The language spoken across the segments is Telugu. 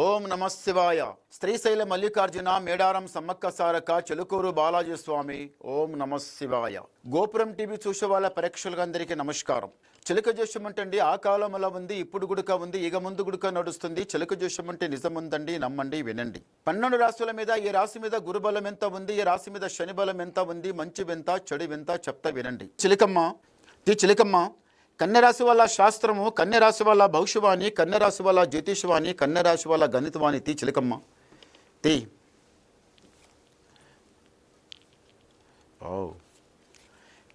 ఓం నమ శివాయ. శ్రీశైల మల్లికార్జున మేడారం సమ్మక్క సారక చెలుకూరు బాలాజీ స్వామి. ఓం నమ శివాయ. గోపురం టీవీ చూసే వాళ్ళ ప్రేక్షకులందరికీ నమస్కారం. చిలక జోషం అంటే ఆ కాలం అలా ఉంది, ఇప్పుడు గుడుక ఉంది, ఇక ముందు గుడుక నడుస్తుంది. చిలక జోషం అంటే నిజముందండి, నమ్మండి, వినండి. 12 రాశుల మీద ఈ రాశి మీద గురుబలం ఎంత ఉంది, ఈ రాశి మీద శని బలం ఎంత ఉంది, మంచి వింత చెడు వింత చెప్తా వినండి. చిలకమ్మ కన్యరాశి వల్ల శాస్త్రము, కన్యరాశి వల్ల భవిష్యవాణి, కన్యరాశి వల్ల జ్యోతిషవాణి, కన్యరాశి వల్ల గణితవాణి. చిలకమ్మ తీ.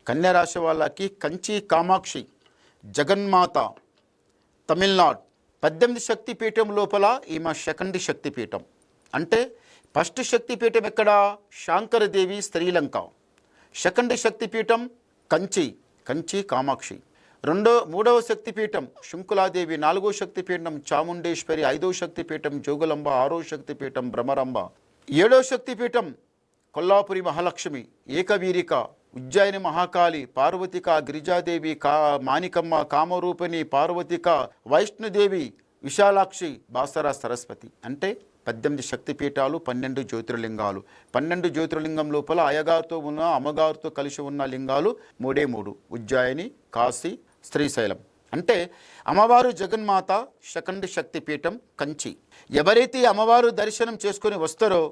కన్యరాశి వాళ్ళకి కంచి కామాక్షి జగన్మాత తమిళనాడు 18 శక్తిపీఠం లోపల ఈమె సెకండ్ శక్తిపీఠం. అంటే ఫస్ట్ శక్తిపీఠం ఎక్కడ? శాంకరదేవి శ్రీలంక. సెకండ్ శక్తిపీఠం కంచి కామాక్షి. మూడవ శక్తిపీఠం శంకులాదేవి. 4వ శక్తిపీఠం చాముండేశ్వరి. 5వ శక్తిపీఠం జోగులంబ. 6వ శక్తిపీఠం భ్రమరంబ. 7వ శక్తిపీఠం కొల్లాపురి మహాలక్ష్మి, ఏకవీరిక, ఉజ్జయిని మహాకాళి, పార్వతిక, గిరిజాదేవి, మానికమ్మ, కామరూపిణి, పార్వతిక, వైష్ణుదేవి, విశాలాక్షి, బాసరా సరస్వతి. అంటే 18 శక్తిపీఠాలు, 12 జ్యోతిర్లింగాలు. 12 జ్యోతిర్లింగం లోపల అయ్యగారితో ఉన్న, అమ్మగారితో కలిసి ఉన్న లింగాలు 3 ఉజ్జయిని, కాశీ, శ్రీశైలం. అంటే అమ్మవారు జగన్మాత, సెకండ్ శక్తిపీఠం కంచి. ఎవరైతే అమ్మవారు దర్శనం చేసుకొని వస్తారో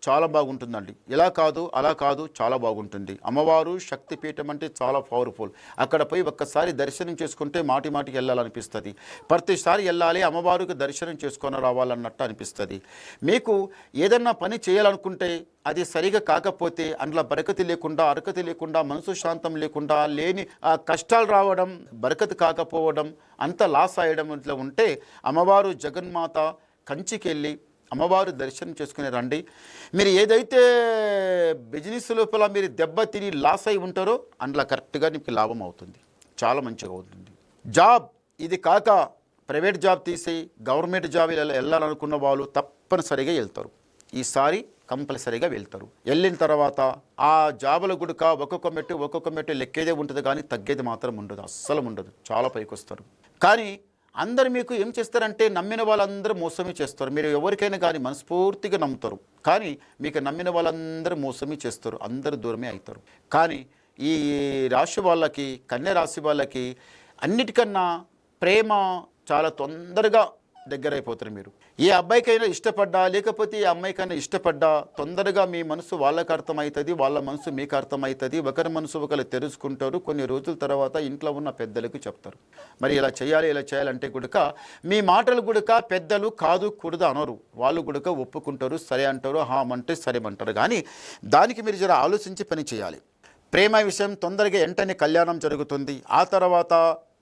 చాలా బాగుంటుందండి. ఇలా కాదు అలా కాదు, చాలా బాగుంటుంది. అమ్మవారు శక్తిపీఠం అంటే చాలా పవర్ఫుల్. అక్కడ పోయి ఒక్కసారి దర్శనం చేసుకుంటే మాటికి వెళ్ళాలనిపిస్తుంది. ప్రతిసారి వెళ్ళాలి, అమ్మవారికి దర్శనం చేసుకొని రావాలన్నట్టు అనిపిస్తుంది. మీకు ఏదన్నా పని చేయాలనుకుంటే అది సరిగా కాకపోతే, అందులో బరకతి లేకుండా, అరకతి లేకుండా, మనసు శాంతం లేకుండా, లేని కష్టాలు రావడం, బరకతి కాకపోవడం, అంత లాస్ అయ్యడం ఇట్లా ఉంటే అమ్మవారు జగన్మాత కంచికి వెళ్ళి అమ్మవారు దర్శనం చేసుకుని రండి. మీరు ఏదైతే బిజినెస్ లోపల మీరు దెబ్బ తిని లాస్ అయి ఉంటారో అందులో కరెక్ట్గా మీకు లాభం అవుతుంది, చాలా మంచిగా అవుతుంది. జాబ్ ఇది కాక ప్రైవేట్ జాబ్ తీసి గవర్నమెంట్ జాబ్ వెళ్ళాలనుకున్న వాళ్ళు తప్పనిసరిగా వెళ్తారు. ఈసారి కంపల్సరీగా వెళ్తారు. వెళ్ళిన తర్వాత ఆ జాబుల గుడుక ఒక్కొక్క మెట్టు లెక్కేదే ఉంటుంది, కానీ తగ్గేది మాత్రం ఉండదు, అస్సలు ఉండదు. చాలా పైకి వస్తారు. కానీ అందరు మీకు ఏం చేస్తారంటే నమ్మిన వాళ్ళందరూ మోసమే చేస్తారు. మీరు ఎవరికైనా కానీ మనస్ఫూర్తిగా నమ్ముతారు, కానీ మీకు నమ్మిన వాళ్ళందరూ మోసమే చేస్తారు, అందరూ దూరమే అవుతారు. కానీ ఈ రాశి వాళ్ళకి, కన్య రాశి వాళ్ళకి అన్నిటికన్నా ప్రేమ చాలా తొందరగా దగ్గరైపోతారు. మీరు ఏ అబ్బాయికైనా ఇష్టపడ్డా, లేకపోతే ఏ అమ్మాయికైనా ఇష్టపడ్డా తొందరగా మీ మనసు వాళ్ళకి అర్థమవుతుంది, వాళ్ళ మనసు మీకు అర్థమవుతుంది. ఒకరి మనసు ఒకరు తెలుసుకుంటారు. కొన్ని రోజుల తర్వాత ఇంట్లో ఉన్న పెద్దలకు చెప్తారు. మరి ఇలా చేయాలంటే గుడక మీ మాటలు గుడక పెద్దలు కాదు కూడదు అనరు. వాళ్ళు గుడక ఒప్పుకుంటారు, సరే అంటారు, హామంటే సరేమంటారు. కానీ దానికి మీరు జర ఆలోచించి పని చేయాలి. ప్రేమ విషయం తొందరగా వెంటనే కళ్యాణం జరుగుతుంది, ఆ తర్వాత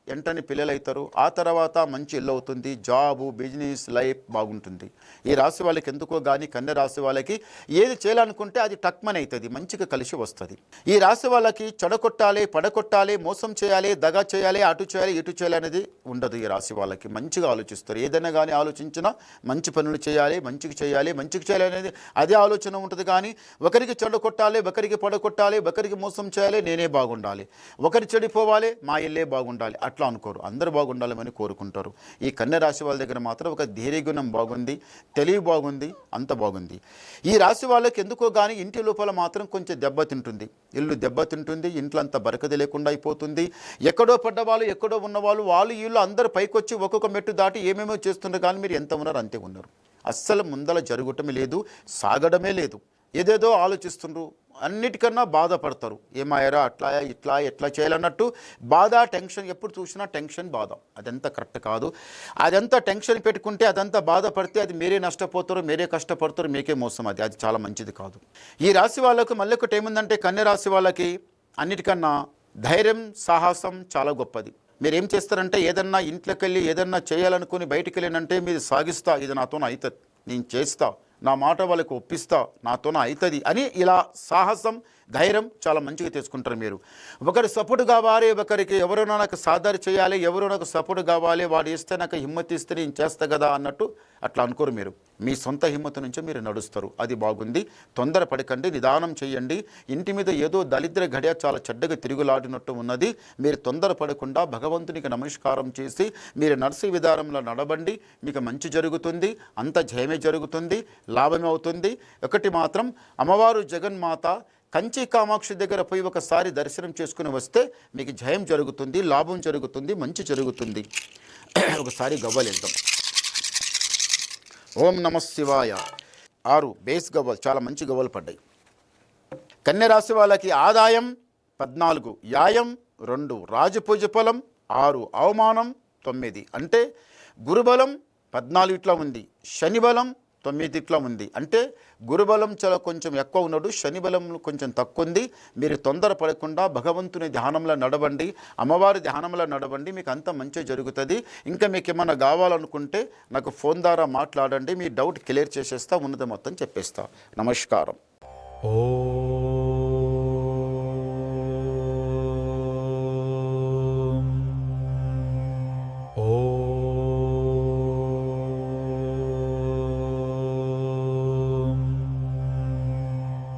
వెంటనే పిల్లలు అవుతారు, ఆ తర్వాత మంచి ఇల్లు అవుతుంది, జాబు, బిజినెస్, లైఫ్ బాగుంటుంది. ఈ రాశి వాళ్ళకి ఎందుకో కానీ కన్య రాశి వాళ్ళకి ఏది చేయాలనుకుంటే అది టక్మన్ అవుతుంది, మంచిగా కలిసి వస్తుంది. ఈ రాశి వాళ్ళకి చెడగొట్టాలి, పడగొట్టాలి, మోసం చేయాలి, దగా చేయాలి, అటు చేయాలి, ఇటు చేయాలి అనేది ఉండదు. ఈ రాశి వాళ్ళకి మంచిగా ఆలోచిస్తారు. ఏదైనా కానీ ఆలోచించినా మంచి పనులు చేయాలి, మంచిగా చేయాలి అనేది అదే ఆలోచన ఉంటుంది. కానీ ఒకరికి చెడగొట్టాలి, ఒకరికి పడగొట్టాలి, ఒకరికి మోసం చేయాలి, నేనే బాగుండాలి, ఒకరి చెడిపోవాలి, మా ఇల్లే బాగుండాలి అట్లా అనుకోరు. అందరూ బాగుండాలని కోరుకుంటారు. ఈ కన్య రాశి వాళ్ళ దగ్గర మాత్రం ఒక ధైర్యగుణం బాగుంది, తెలివి బాగుంది, అంత బాగుంది. ఈ రాశి వాళ్ళకి ఎందుకో కానీ ఇంటి లోపల మాత్రం కొంచెం దెబ్బతింటుంది, ఇల్లు దెబ్బతింటుంది, ఇంట్లో అంతా బరకది లేకుండా అయిపోతుంది. ఎక్కడో పడ్డవాళ్ళు, ఎక్కడో ఉన్నవాళ్ళు, వాళ్ళు వీళ్ళు అందరూ పైకొచ్చి ఒక్కొక్క మెట్టు దాటి ఏమేమో చేస్తున్నారు. కానీ మీరు ఎంత ఉన్నారు అంతే ఉన్నారు. అస్సలు ముందల జరగటమే లేదు, సాగడమే లేదు. ఏదేదో ఆలోచిస్తుండ్రు, అన్నిటికన్నా బాధపడతారు. ఏమాయరా అట్లా ఇట్లా ఎట్లా చేయాలన్నట్టు బాధ, టెన్షన్. ఎప్పుడు చూసినా టెన్షన్, బాధ. అదంతా కరెక్ట్ కాదు. అదంతా టెన్షన్ పెట్టుకుంటే, అదంతా బాధపడితే అది మీరే నష్టపోతారు, మీరే కష్టపడతారు, మీకే మోసం. అది చాలా మంచిది కాదు. ఈ రాశి వాళ్ళకు మళ్ళీ ఒకటి ఏముందంటే కన్య రాశి వాళ్ళకి అన్నిటికన్నా ధైర్యం, సాహసం చాలా గొప్పది. మీరు ఏం చేస్తారంటే ఏదన్నా ఇంట్లోకి వెళ్ళి ఏదన్నా చేయాలనుకుని బయటికి వెళ్ళినంటే మీరు సాగిస్తా, ఇది నాతోనే అవుతుంది, నేను చేస్తా, నా మాట వాళ్ళకి ఒప్పిస్తా, నాతోనే అవుతుంది అని ఇలా సాహసం, ధైర్యం చాలా మంచిగా తెచ్చుకుంటారు. మీరు ఒకరి సపోర్ట్ కావాలి, ఒకరికి ఎవరైనా నాకు సాధారణ చేయాలి, ఎవరో నాకు సపోర్ట్ కావాలి, వాడు ఇస్తే నాకు హిమ్మత్ ఇస్తే నేను చేస్తా కదా అన్నట్టు అట్లా అనుకోరు. మీరు మీ సొంత హిమ్మతు నుంచే మీరు నడుస్తారు. అది బాగుంది. తొందర పడకండి, నిదానం చేయండి. ఇంటి మీద ఏదో దళిద్ర గడియ చాలా చెడ్డగా తిరుగులాడినట్టు ఉన్నది. మీరు తొందర పడకుండా భగవంతునికి నమస్కారం చేసి మీరు నడిసే విధానంలో నడవండి. మీకు మంచి జరుగుతుంది, అంత జయమే జరుగుతుంది, లాభమే అవుతుంది. ఒకటి మాత్రం అమ్మవారు జగన్మాత కంచి కామాక్షి దగ్గర పోయి ఒకసారి దర్శనం చేసుకుని వస్తే మీకు జయం జరుగుతుంది, లాభం జరుగుతుంది, మంచి జరుగుతుంది. ఒకసారి గవ్వలేద్దాం. ఓం నమ శివాయ. 6 బేస్ గవ్వలు, చాలా మంచి గవ్వలు పడ్డాయి. కన్య రాశి వాళ్ళకి ఆదాయం 14, యాయం 2, రాజపూజ ఫలం 6, అవమానం 9. అంటే గురుబలం 14 ఇట్లా ఉంది, శని బలం 9 ఇట్లా ఉంది. అంటే గురుబలం చాలా కొంచెం ఎక్కువ ఉన్నాడు, శని బలం కొంచెం తక్కువ ఉంది. మీరు తొందర పడకుండా భగవంతుని ధ్యానంలో నడవండి, అమ్మవారి ధ్యానంలో నడవండి, మీకు అంత మంచి జరుగుతుంది. ఇంకా మీకు ఏమన్నా కావాలనుకుంటే నాకు ఫోన్ ద్వారా మాట్లాడండి, మీ డౌట్ క్లియర్ చేసేస్తా, ఉన్నది మొత్తం చెప్పేస్తా. నమస్కారం.